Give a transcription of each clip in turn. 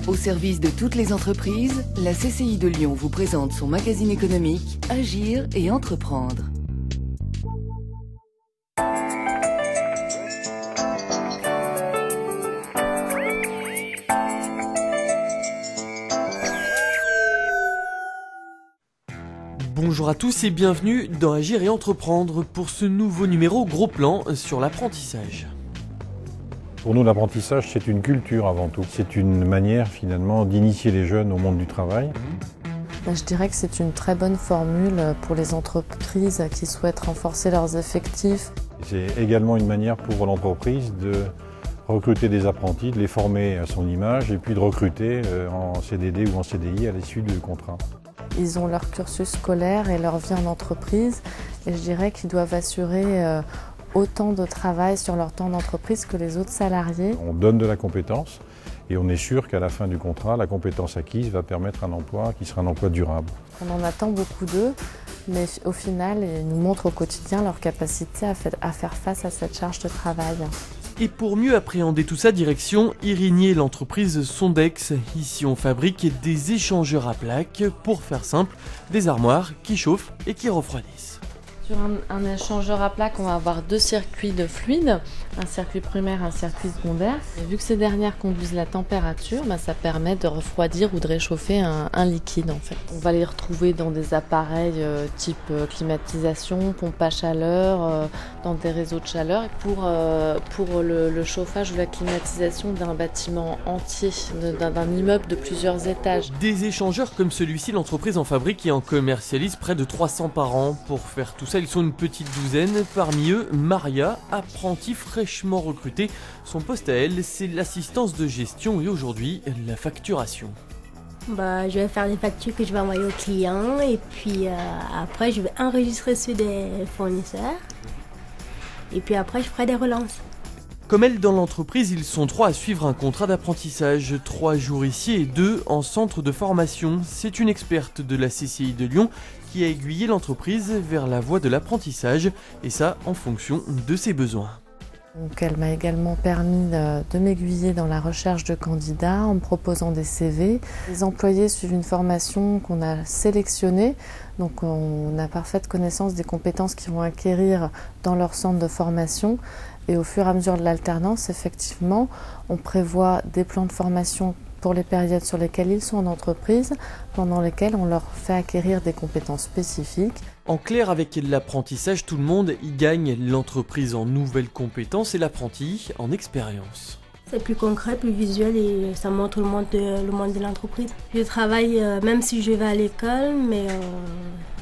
Au service de toutes les entreprises, la CCI de Lyon vous présente son magazine économique Agir et entreprendre. Bonjour à tous et bienvenue dans Agir et entreprendre pour ce nouveau numéro gros plan sur l'apprentissage. Pour nous, l'apprentissage, c'est une culture avant tout. C'est une manière finalement d'initier les jeunes au monde du travail. Je dirais que c'est une très bonne formule pour les entreprises qui souhaitent renforcer leurs effectifs. C'est également une manière pour l'entreprise de recruter des apprentis, de les former à son image et puis de recruter en CDD ou en CDI à l'issue du contrat. Ils ont leur cursus scolaire et leur vie en entreprise et je dirais qu'ils doivent assurer autant de travail sur leur temps d'entreprise que les autres salariés. On donne de la compétence et on est sûr qu'à la fin du contrat, la compétence acquise va permettre un emploi qui sera un emploi durable. On en attend beaucoup d'eux, mais au final, ils nous montrent au quotidien leur capacité à faire face à cette charge de travail. Et pour mieux appréhender tout ça, direction Irigné, l'entreprise Sondex. Ici, on fabrique des échangeurs à plaques, pour faire simple, des armoires qui chauffent et qui refroidissent. Sur un échangeur à plaques, on va avoir deux circuits de fluide, un circuit primaire et un circuit secondaire. Et vu que ces dernières conduisent la température, ça permet de refroidir ou de réchauffer un liquide en fait. On va les retrouver dans des appareils type climatisation, pompe à chaleur, dans des réseaux de chaleur. Pour le chauffage ou la climatisation d'un bâtiment entier, d'un immeuble de plusieurs étages. Des échangeurs comme celui-ci, l'entreprise en fabrique et en commercialise près de 300 par an. Pour faire tout ça, ils sont une petite douzaine. Parmi eux, Maria, apprentie fraîchement recrutée. Son poste à elle, c'est l'assistance de gestion et aujourd'hui, la facturation. Je vais faire les factures que je vais envoyer aux clients et puis après, je vais enregistrer ceux des fournisseurs et puis après, je ferai des relances. Comme elle, dans l'entreprise, ils sont 3 à suivre un contrat d'apprentissage. 3 jours ici et 2 en centre de formation. C'est une experte de la CCI de Lyon qui a aiguillé l'entreprise vers la voie de l'apprentissage, et ça en fonction de ses besoins. Donc elle m'a également permis de m'aiguiller dans la recherche de candidats en me proposant des CV. Les employés suivent une formation qu'on a sélectionnée, donc on a parfaite connaissance des compétences qu'ils vont acquérir dans leur centre de formation. Et au fur et à mesure de l'alternance, effectivement, on prévoit des plans de formation pour les périodes sur lesquelles ils sont en entreprise, pendant lesquelles on leur fait acquérir des compétences spécifiques. En clair, avec l'apprentissage, tout le monde y gagne, l'entreprise en nouvelles compétences et l'apprenti en expérience. C'est plus concret, plus visuel et ça montre le monde de l'entreprise. Je travaille même si je vais à l'école, mais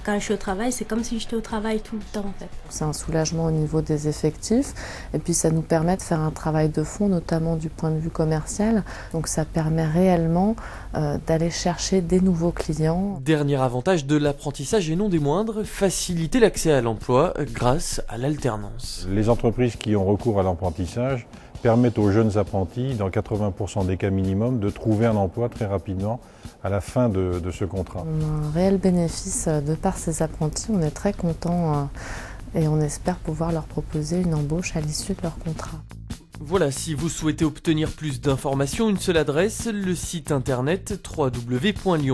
quand je suis au travail, c'est comme si j'étais au travail tout le temps en fait. C'est un soulagement au niveau des effectifs et puis ça nous permet de faire un travail de fond, notamment du point de vue commercial. Donc ça permet réellement d'aller chercher des nouveaux clients. Dernier avantage de l'apprentissage et non des moindres, faciliter l'accès à l'emploi grâce à l'alternance. Les entreprises qui ont recours à l'apprentissage permettent aux jeunes apprentis, dans 80% des cas minimum, de trouver un emploi très rapidement à la fin de ce contrat. On a un réel bénéfice de par ces apprentis, on est très contents et on espère pouvoir leur proposer une embauche à l'issue de leur contrat. Voilà, si vous souhaitez obtenir plus d'informations, une seule adresse, le site internet www.lyon.cci.fr.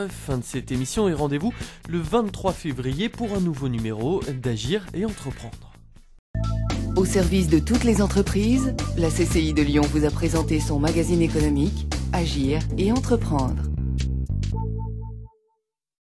Fin de cette émission et rendez-vous le 23 février pour un nouveau numéro d'Agir et entreprendre. Au service de toutes les entreprises, la CCI de Lyon vous a présenté son magazine économique Agir et entreprendre.